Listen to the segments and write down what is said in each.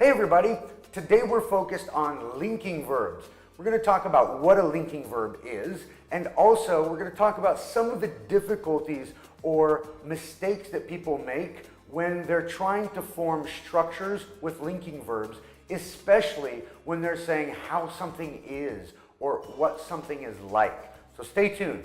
Hey everybody, today we're focused on linking verbs. We're going to talk about what a linking verb is, and also we're going to talk about some of the difficulties or mistakes that people make when they're trying to form structures with linking verbs, especially when they're saying how something is or what something is like. So stay tuned.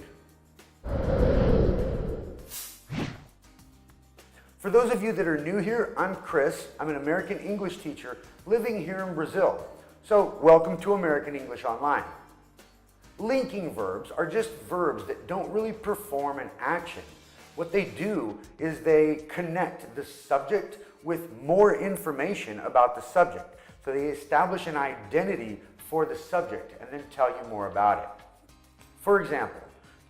For those of you that are new here, I'm Chris. I'm an American English teacher living here in Brazil. So welcome to American English Online. Linking verbs are just verbs that don't really perform an action. What they do is they connect the subject with more information about the subject. So they establish an identity for the subject and then tell you more about it. For example,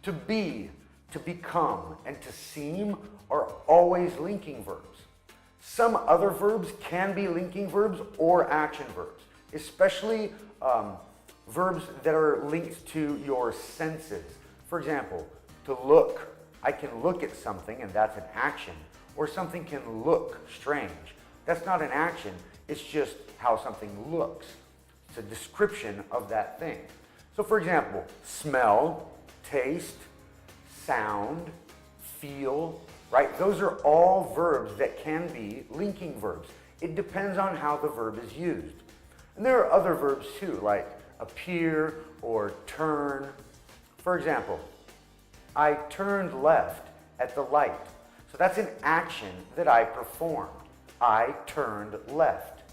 to be, to become, and to seem are always linking verbs. Some other verbs can be linking verbs or action verbs, especially verbs that are linked to your senses. For example, to look. I can look at something and that's an action, or something can look strange. That's not an action, it's just how something looks. It's a description of that thing. So for example, smell, taste, sound, feel, right? Those are all verbs that can be linking verbs. It depends on how the verb is used. And there are other verbs too, like appear or turn. For example, I turned left at the light. So that's an action that I performed. I turned left.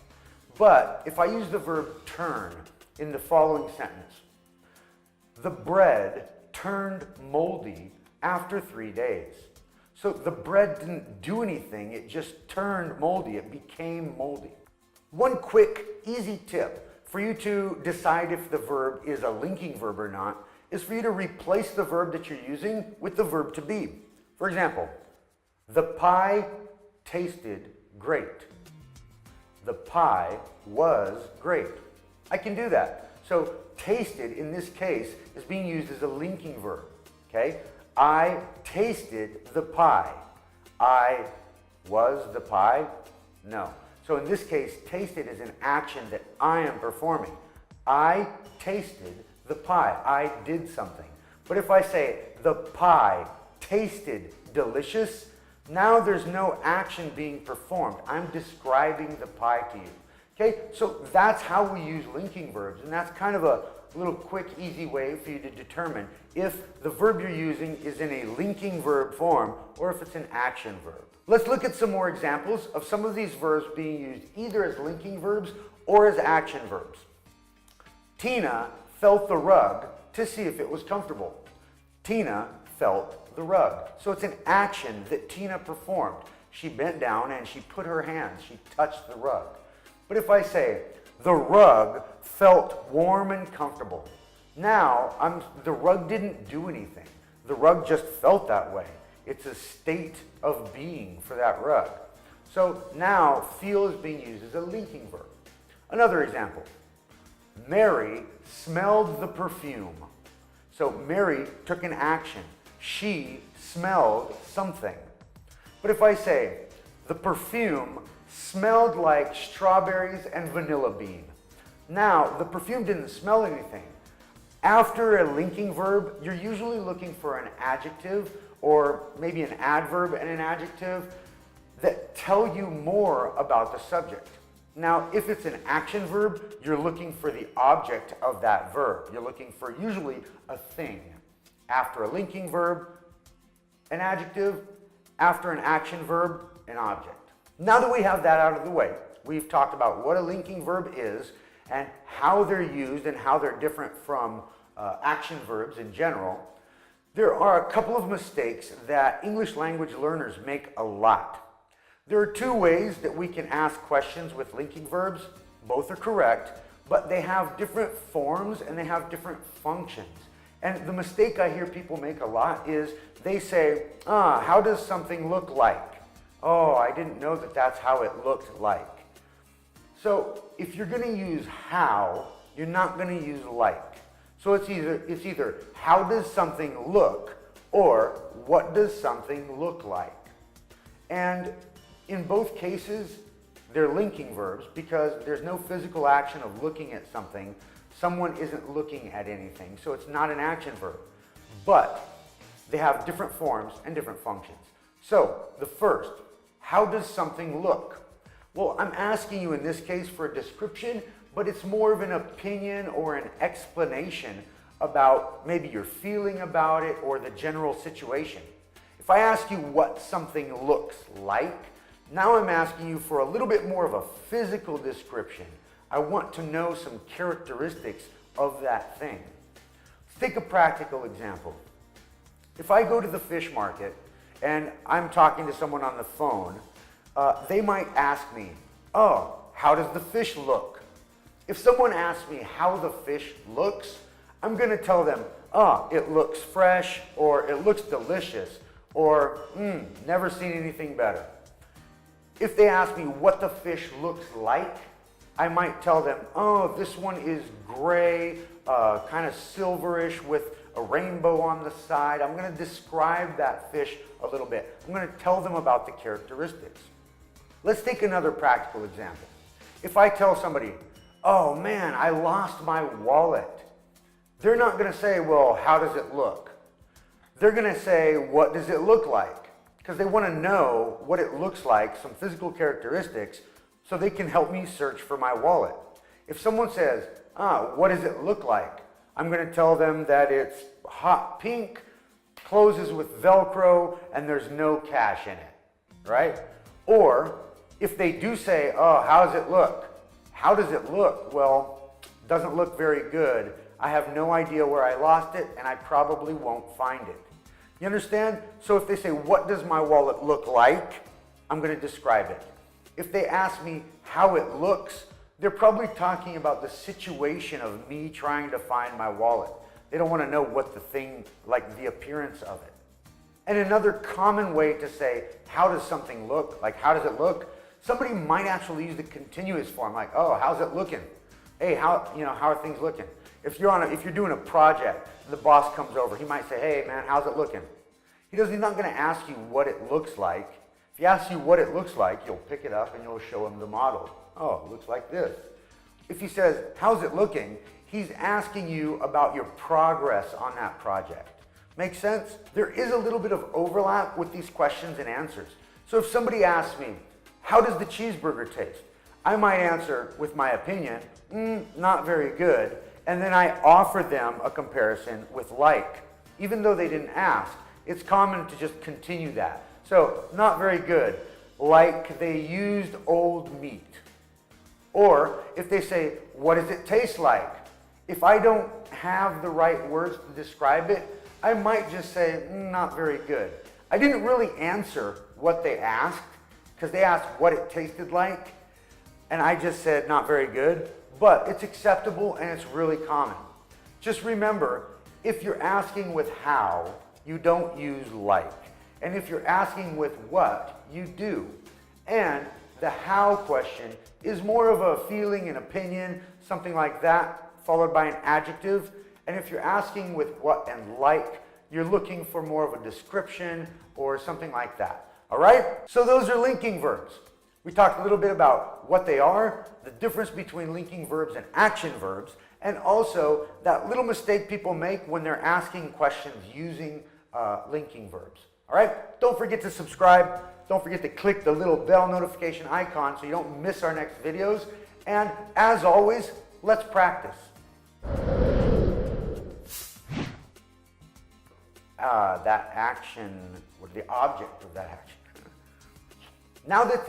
But if I use the verb turn in the following sentence, the bread turned moldy after 3 days. So the bread didn't do anything, it just turned moldy, it became moldy. One quick, easy tip for you to decide if the verb is a linking verb or not is for you to replace the verb that you're using with the verb to be. For example, the pie tasted great. The pie was great. I can do that. So tasted in this case is being used as a linking verb, okay? I tasted the pie. I was the pie? No. So in this case, tasted is an action that I am performing. I tasted the pie. I did something. But if I say the pie tasted delicious, now there's no action being performed. I'm describing the pie to you. Okay, so that's how we use linking verbs, and that's kind of a little quick, easy way for you to determine if the verb you're using is in a linking verb form or if it's an action verb. Let's look at some more examples of some of these verbs being used either as linking verbs or as action verbs. Tina felt the rug to see if it was comfortable. Tina felt the rug. So it's an action that Tina performed. She bent down and she put her hands, she touched the rug. But if I say, the rug felt warm and comfortable, now the rug didn't do anything. The rug just felt that way. It's a state of being for that rug. So now feel is being used as a linking verb. Another example, Mary smelled the perfume. So Mary took an action. She smelled something. But if I say, the perfume smelled like strawberries and vanilla bean. Now, the perfume didn't smell anything. After a linking verb, you're usually looking for an adjective or maybe an adverb and an adjective that tell you more about the subject. Now, if it's an action verb, you're looking for the object of that verb. You're looking for usually a thing. After a linking verb, an adjective. After an action verb, an object. Now that we have that out of the way, we've talked about what a linking verb is and how they're used and how they're different from action verbs in general. There are a couple of mistakes that English language learners make a lot. There are two ways that we can ask questions with linking verbs. Both are correct, but they have different forms and they have different functions. And the mistake I hear people make a lot is they say, how does something look like? Oh, I didn't know that that's how it looked like. So if you're going to use how, you're not going to use like. So it's either how does something look or what does something look like. And in both cases, They're linking verbs because there's no physical action of looking at something. Someone isn't looking at anything, so it's not an action verb. But they have different forms and different functions. So the first, how does something look? Well, I'm asking you in this case for a description, but it's more of an opinion or an explanation about maybe your feeling about it or the general situation. If I ask you what something looks like, now I'm asking you for a little bit more of a physical description. I want to know some characteristics of that thing. Let's take a practical example. If I go to the fish market and I'm talking to someone on the phone, they might ask me, oh, how does the fish look? If someone asks me how the fish looks, I'm going to tell them, oh, it looks fresh, or it looks delicious, or never seen anything better. If they ask me what the fish looks like, I might tell them, oh, this one is gray, kind of silverish with a rainbow on the side. I'm going to describe that fish a little bit. I'm going to tell them about the characteristics. Let's take another practical example. If I tell somebody, oh man, I lost my wallet, they're not going to say, well, how does it look? They're going to say, what does it look like? Because they want to know what it looks like, some physical characteristics, so they can help me search for my wallet. If someone says, what does it look like? I'm going to tell them that it's hot pink, closes with Velcro, and there's no cash in it, right? Or if they do say, oh, how does it look? How does it look? Well, it doesn't look very good. I have no idea where I lost it, and I probably won't find it. You understand? So if they say, what does my wallet look like? I'm going to describe it. If they ask me how it looks, they're probably talking about the situation of me trying to find my wallet. They don't want to know what the thing, like the appearance of it. And another common way to say, how does something look? Like, how does it look? Somebody might actually use the continuous form, like, oh, how's it looking? Hey, how are things looking? If you're doing a project, the boss comes over, he might say, hey man, how's it looking? He's not going to ask you what it looks like. If he asks you what it looks like, you'll pick it up and you'll show him the model. Oh, it looks like this. If he says, how's it looking? He's asking you about your progress on that project. Make sense? There is a little bit of overlap with these questions and answers. So if somebody asks me, how does the cheeseburger taste? I might answer with my opinion, not very good. And then I offer them a comparison with like. Even though they didn't ask, it's common to just continue that. So, not very good. Like they used old meat. Or if they say, what does it taste like? If I don't have the right words to describe it, I might just say, not very good. I didn't really answer what they asked, because they asked what it tasted like, and I just said, not very good. But it's acceptable and it's really common. Just remember, if you're asking with how, you don't use like. And if you're asking with what, you do. And the how question is more of a feeling, an opinion, something like that, followed by an adjective. And if you're asking with what and like, you're looking for more of a description or something like that. All right? So those are linking verbs. We talked a little bit about what they are, the difference between linking verbs and action verbs, and also that little mistake people make when they're asking questions using linking verbs. All right? Don't forget to subscribe. Don't forget to click the little bell notification icon so you don't miss our next videos. And as always, let's practice. That action, what the object of that action. Now that